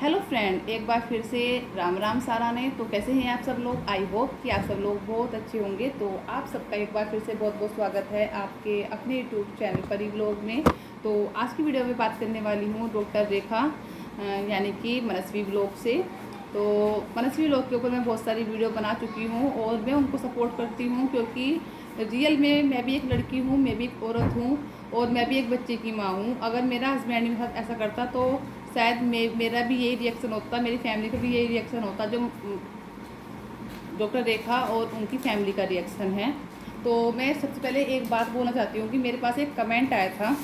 Hello friend, एक बार फिर से राम राम सारा ने। तो कैसे हैं आप सब लोग? आई होप कि आप सब लोग बहुत अच्छे होंगे। तो आप सबका एक बार फिर से बहुत बहुत स्वागत है आपके अपने यूट्यूब चैनल परी व्लॉग में। तो आज की वीडियो में बात करने वाली हूँ डॉक्टर रेखा यानी कि मनस्वी व्लॉग से। तो मनस्वी व्लॉग के ऊपर मैं बहुत सारी वीडियो बना चुकी हूँ और मैं उनको सपोर्ट करती हूँ, क्योंकि रियल में मैं भी एक लड़की हूँ, मैं भी एक औरत हूँ और मैं भी एक बच्चे की माँ हूँ। अगर मेरा हस्बैंड मेरे साथ ऐसा करता तो शायद मेरा भी यही रिएक्शन होता, मेरी फैमिली का भी यही रिएक्शन होता जो डॉक्टर रेखा और उनकी फैमिली का रिएक्शन है। तो मैं सबसे पहले एक बात बोलना चाहती हूँ कि मेरे पास एक कमेंट आया था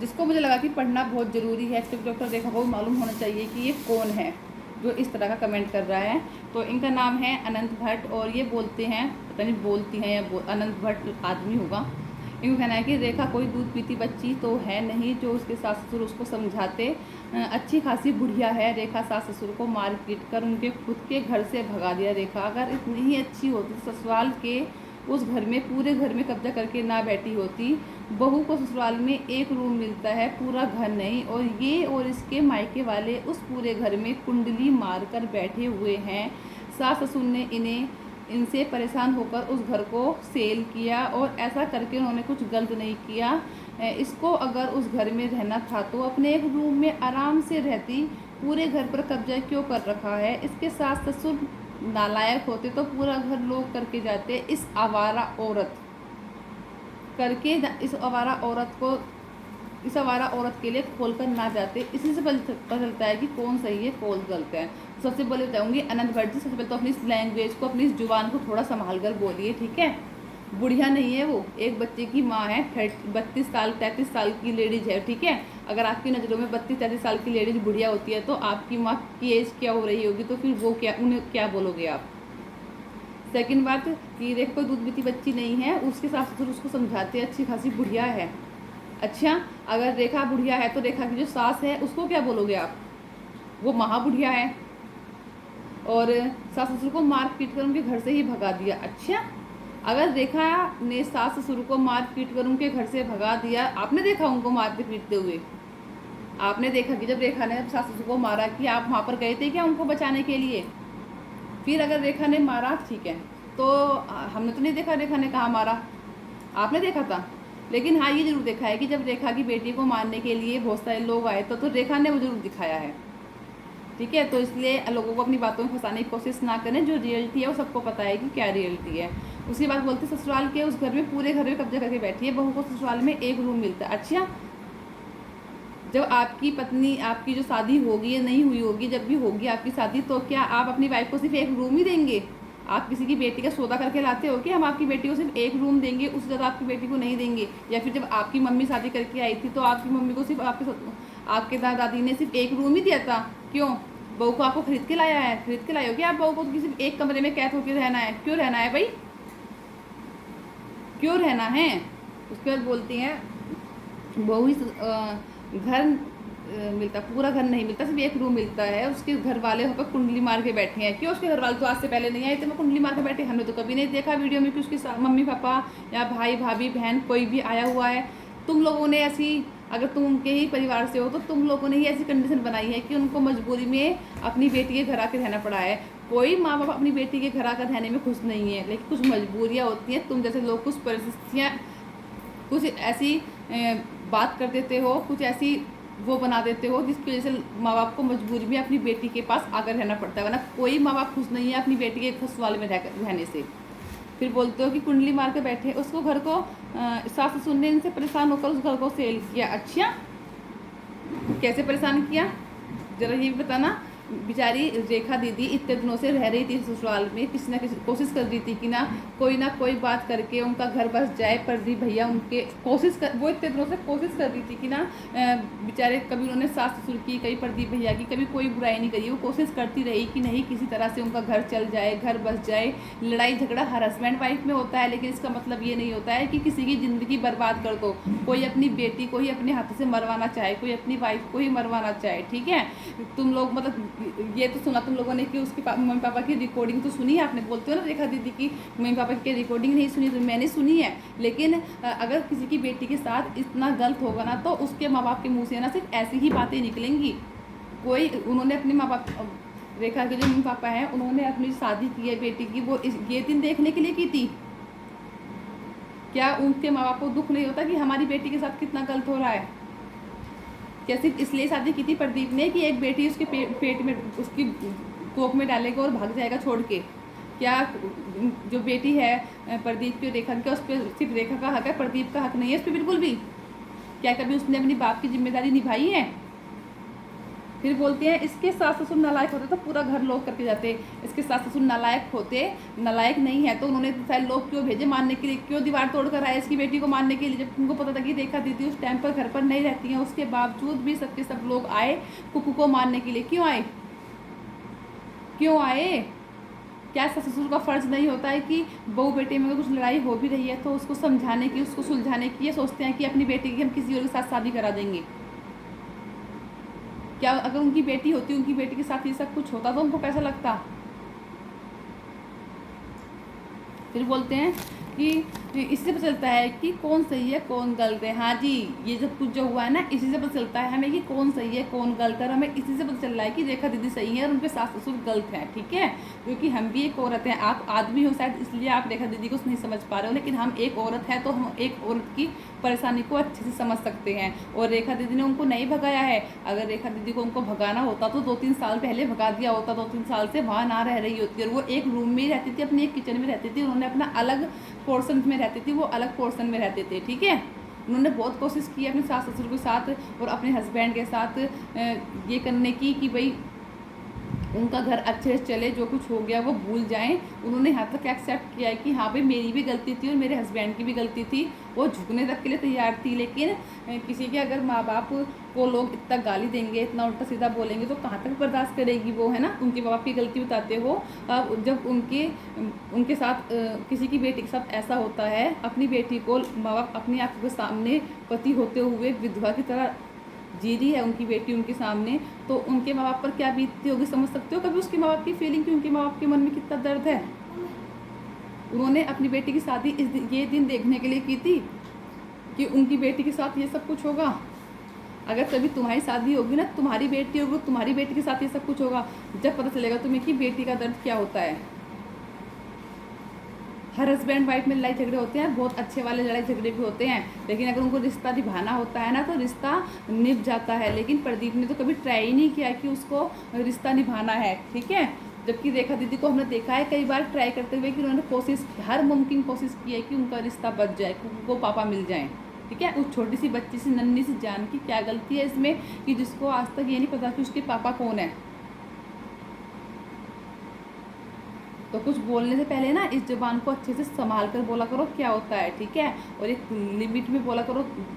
जिसको मुझे लगा कि पढ़ना बहुत ज़रूरी है, क्योंकि डॉक्टर रेखा को मालूम होना चाहिए कि ये कौन है जो इस तरह का कमेंट कर रहा है। तो इनका नाम है अनंत भट्ट और ये बोलते हैं, पता नहीं बोलती हैं या अनंत भट्ट आदमी होगा। इनको कहना है कि रेखा कोई दूध पीती बच्ची तो है नहीं जो उसके सास ससुर उसको समझाते, अच्छी खासी बुढ़िया है। रेखा सास ससुर को मार पीट कर उनके खुद के घर से भगा दिया। रेखा अगर इतनी ही अच्छी होती तो ससुराल के उस घर में, पूरे घर में कब्जा करके ना बैठी होती। बहू को ससुराल में एक रूम मिलता है, पूरा घर नहीं, और ये और इसके मायके वाले उस पूरे घर में कुंडली मार कर बैठे हुए हैं। सास ससुर ने इनसे परेशान होकर उस घर को सेल किया और ऐसा करके उन्होंने कुछ गलत नहीं किया। इसको अगर उस घर में रहना था तो अपने एक रूम में आराम से रहती, पूरे घर पर कब्जा क्यों कर रखा है? इसके सास ससुर नालायक होते तो पूरा घर लोग करके जाते। इस आवारा औरत करके इस आवारा औरत के लिए खोल कर ना जाते। इसी से पता चलता है कि कौन सही है कौन गलत है। सबसे पहले बताऊंगी अनंत भट्ट जी, सबसे पहले तो अपनी इस लैंग्वेज को, अपनी इस जुबान को थोड़ा संभाल कर बोलिए, ठीक है? बुढ़िया नहीं है वो, एक बच्चे की माँ है। 32 साल 33 साल की लेडीज है, ठीक है? अगर आपकी नज़रों में 32-33 साल की लेडीज बुढ़िया होती है तो आपकी माँ की एज क्या हो रही होगी? तो फिर वो क्या, उन्हें क्या बोलोगे आप? सेकंड बात कि रेखा कोई दूध पीती बच्ची नहीं है, उसके सास ससुर उसको समझाते अच्छी खासी बुढ़िया है। अच्छा, अगर रेखा बुढ़िया है तो रेखा की जो सास है उसको क्या बोलोगे आप? वो महाबुढ़िया है और सास ससुर को मार पीट कर उनके घर से ही भगा दिया। अच्छा, अगर रेखा ने सास ससुर को मार पीट कर उनके घर से भगा दिया, आपने देखा उनको मारते पीटते हुए? आपने देखा कि जब रेखा ने सास ससुर को मारा कि आप वहाँ पर गए थे क्या उनको बचाने के लिए? फिर अगर रेखा ने मारा, ठीक है, तो हमने तो नहीं देखा रेखा ने कहाँ मारा, आपने देखा था। लेकिन हाँ, ये जरूर देखा है कि जब रेखा की बेटी को मारने के लिए बहुत सारे लोग आए तो रेखा ने वो जरूर दिखाया है, ठीक है? तो इसलिए लोगों को अपनी बातों में फंसाने की कोशिश ना करें, जो रियलिटी है वो सबको पता है कि क्या रियलिटी है। उसके बाद बोलते ससुराल के उस घर में, पूरे घर में कब्जा करके बैठी है, बहू को ससुराल में एक रूम मिलता है। अच्छा, जब आपकी पत्नी, आपकी जो शादी होगी या नहीं हुई होगी, जब भी होगी आपकी शादी, तो क्या आप अपनी वाइफ को सिर्फ एक रूम ही देंगे? आप किसी की बेटी का सौदा करके लाते हो कि हम आपकी बेटी को सिर्फ एक रूम देंगे, उससे ज़्यादा आपकी बेटी को नहीं देंगे? या फिर जब आपकी मम्मी शादी करके आई थी तो आपकी मम्मी को सिर्फ आपके दादा दादी ने सिर्फ एक रूम ही दिया था? क्यों? बहू को आपको खरीद के लाया है? खरीद के लाए हो क्या आप बहू को? सिर्फ एक कमरे में कैद होकर रहना है? क्यों रहना है भाई, क्यों रहना है? उसके बाद बोलती हैं बहू ही घर मिलता, पूरा घर नहीं मिलता, सिर्फ एक रूम मिलता है। उसके घर वाले वहाँ पर कुंडली मार के बैठे हैं। क्यों? उसके घर वाले तो आज से पहले नहीं आए थे, वो कुंडली मार के बैठे। हमने तो कभी नहीं देखा वीडियो में कि उसके मम्मी पापा या भाई भाभी बहन कोई भी आया हुआ है। तुम लोगों ने ऐसी, अगर तुम उनके ही परिवार से हो तो तुम लोगों ने ही ऐसी कंडीशन बनाई है कि उनको मजबूरी में अपनी बेटी के घर आकर रहना पड़ा है। कोई माँ बाप अपनी बेटी के घर आकर रहने में खुश नहीं है, लेकिन कुछ मजबूरियाँ होती हैं। तुम जैसे लोग कुछ परिस्थितियाँ, कुछ ऐसी बात कर देते हो, कुछ ऐसी वो बना देते हो जिसकी वजह से माँ बाप को मजबूरी में अपनी बेटी के पास आकर रहना पड़ता है, वरना कोई माँ बाप खुश नहीं है अपनी बेटी के ससुराल में रहने से। फिर बोलते हो कि कुंडली मार के बैठे, उसको घर को सास ससुर ने इनसे परेशान होकर उस घर को सेल किया। अच्छा, कैसे परेशान किया जरा ये भी बताना। बेचारी रेखा दीदी इतने दिनों से रह रही थी ससुराल में, किसी ना किसी कोशिश कर रही थी कि ना कोई बात करके उनका घर बस जाए। प्रदीप भैया उनके वो इतने दिनों से कोशिश कर रही थी कि ना बेचारे, कभी उन्होंने सास ससुर की, कभी प्रदीप भैया की, कभी कोई बुराई नहीं करी। वो कोशिश करती रही कि नहीं, किसी तरह से उनका घर चल जाए, घर बस जाए। लड़ाई झगड़ा हर हस्बैंड वाइफ में होता है, लेकिन इसका मतलब ये नहीं होता है कि किसी की ज़िंदगी बर्बाद कर दो। कोई अपनी बेटी को ही अपने हाथों से मरवाना चाहे, कोई अपनी वाइफ को ही मरवाना चाहे, ठीक है? तुम लोग मतलब ये तो सुना तुम लोगों ने कि उसके मम्मी पापा की रिकॉर्डिंग तो सुनी है आपने? बोलते हो ना रेखा दीदी की मम्मी पापा की रिकॉर्डिंग नहीं सुनी, तो मैंने सुनी है। लेकिन अगर किसी की बेटी के साथ इतना गलत होगा ना तो उसके माँ बाप के मुँह से ना सिर्फ ऐसी ही बातें निकलेंगी। कोई उन्होंने अपने माँ बाप, रेखा के जो मम्मी पापा हैं, उन्होंने अपनी शादी की है बेटी की, वो ये दिन देखने के लिए की थी। क्या उनके माँ बाप को दुख नहीं होता कि हमारी बेटी के साथ कितना गलत हो रहा है? क्या सिर्फ इसलिए शादी की थी प्रदीप ने कि एक बेटी उसके पेट में, उसकी कोख में डालेगा और भाग जाएगा छोड़ के? क्या जो बेटी है प्रदीप की, रेखा की, उस पर सिर्फ रेखा का हक है, प्रदीप का हक नहीं है इस पर बिल्कुल भी? क्या कभी उसने अपनी बाप की जिम्मेदारी निभाई है? फिर बोलते हैं इसके सास ससुर नालायक होते तो पूरा घर लोग करके जाते। इसके सास ससुर नालायक होते, नालायक नहीं है तो उन्होंने शायद लोग क्यों भेजे मारने के लिए? क्यों दीवार तोड़ कर आए इसकी बेटी को मारने के लिए, जब उनको पता था कि रेखा दीदी उस टाइम पर घर पर नहीं रहती हैं? उसके बावजूद भी सबके सब लोग आए कुकू को मारने के लिए। क्यों आए? क्यों आए? क्या सास ससुर का फर्ज नहीं होता है कि बहू बेटे में कुछ लड़ाई हो भी रही है तो उसको समझाने की, उसको सुलझाने की? ये सोचते हैं कि अपनी बेटी की हम किसी और के साथ शादी करा देंगे। क्या अगर उनकी बेटी होती, उनकी बेटी के साथ ये सब कुछ होता तो उनको कैसा लगता? फिर बोलते हैं कि इससे पता चलता है कि कौन सही है कौन गलत है। हाँ जी, ये सब कुछ जो हुआ है ना, इसी से पता चलता है हमें कि कौन सही है कौन गलत है। और हमें इसी से पता चल रहा है कि रेखा दीदी सही है और उनके सास ससुर गलत हैं, ठीक है? क्योंकि हम भी एक औरत हैं, आप आदमी हो शायद इसलिए आप रेखा दीदी को नहीं समझ पा रहे हो, लेकिन हम एक औरत हैं तो हम एक औरत की परेशानी को अच्छे से समझ सकते हैं। और रेखा दीदी ने उनको नहीं भगाया है। अगर रेखा दीदी को उनको भगाना होता तो 2-3 साल पहले भगा दिया होता। 2-3 साल से वहाँ ना रह रही होती, और वो एक रूम में ही रहती थी, अपनी एक किचन में रहती थी। उन्होंने अपना अलग पोर्शन में रहती थी, वो अलग पोर्शन में रहते थे, ठीक है? उन्होंने बहुत कोशिश की अपने सास ससुर के साथ और अपने हस्बैंड के साथ ये करने की कि भाई उनका घर अच्छे से चले, जो कुछ हो गया वो भूल जाएं। उन्होंने यहाँ तक एक्सेप्ट किया है कि हाँ भाई मेरी भी गलती थी और मेरे हस्बैंड की भी गलती थी। वो झुकने तक के लिए तैयार थी। लेकिन किसी के अगर माँ बाप को लोग इतना गाली देंगे, इतना उल्टा सीधा बोलेंगे तो कहाँ तक बर्दाश्त करेगी वो, है ना? उनके माँ बाप की गलती बताते हो। जब उनके साथ किसी की बेटी के साथ ऐसा होता है, अपनी बेटी को माँ बाप अपनी आंखों के सामने पति होते हुए विधवा की तरह जी रही है उनकी बेटी उनके सामने, तो उनके माँ बाप पर क्या बीतती होगी समझ सकते हो कभी उसके माँ बाप की फीलिंग कि उनके माँ बाप के मन में कितना दर्द है? उन्होंने अपनी बेटी की शादी ये दिन देखने के लिए की थी कि उनकी बेटी के साथ ये सब कुछ होगा। अगर कभी तुम्हारी शादी होगी ना, तुम्हारी बेटी होगी, तुम्हारी बेटी के साथ ये सब कुछ होगा, जब पता चलेगा तुम्हें कि बेटी का दर्द क्या होता है। हर हस्बैंड वाइफ में लड़ाई झगड़े होते हैं, बहुत अच्छे वाले लड़ाई झगड़े भी होते हैं, लेकिन अगर उनको रिश्ता निभाना होता है ना तो रिश्ता निभ जाता है। लेकिन प्रदीप ने तो कभी ट्राई ही नहीं किया कि उसको रिश्ता निभाना है, ठीक है? जबकि रेखा दीदी को हमने देखा है कई बार ट्राई करते हुए कि उन्होंने कोशिश, हर मुमकिन कोशिश की है कि उनका रिश्ता बच जाए, उनको पापा मिल जाएं, ठीक है? उस छोटी सी बच्ची सी नन्ही सी जान की क्या गलती है इसमें कि जिसको आज तक ये नहीं पता कि उसके पापा कौन है? तो कुछ बोलने से पहले ना इस ज़बान को अच्छे से संभाल कर बोला करो क्या होता है, ठीक है? और एक लिमिट में बोला करो,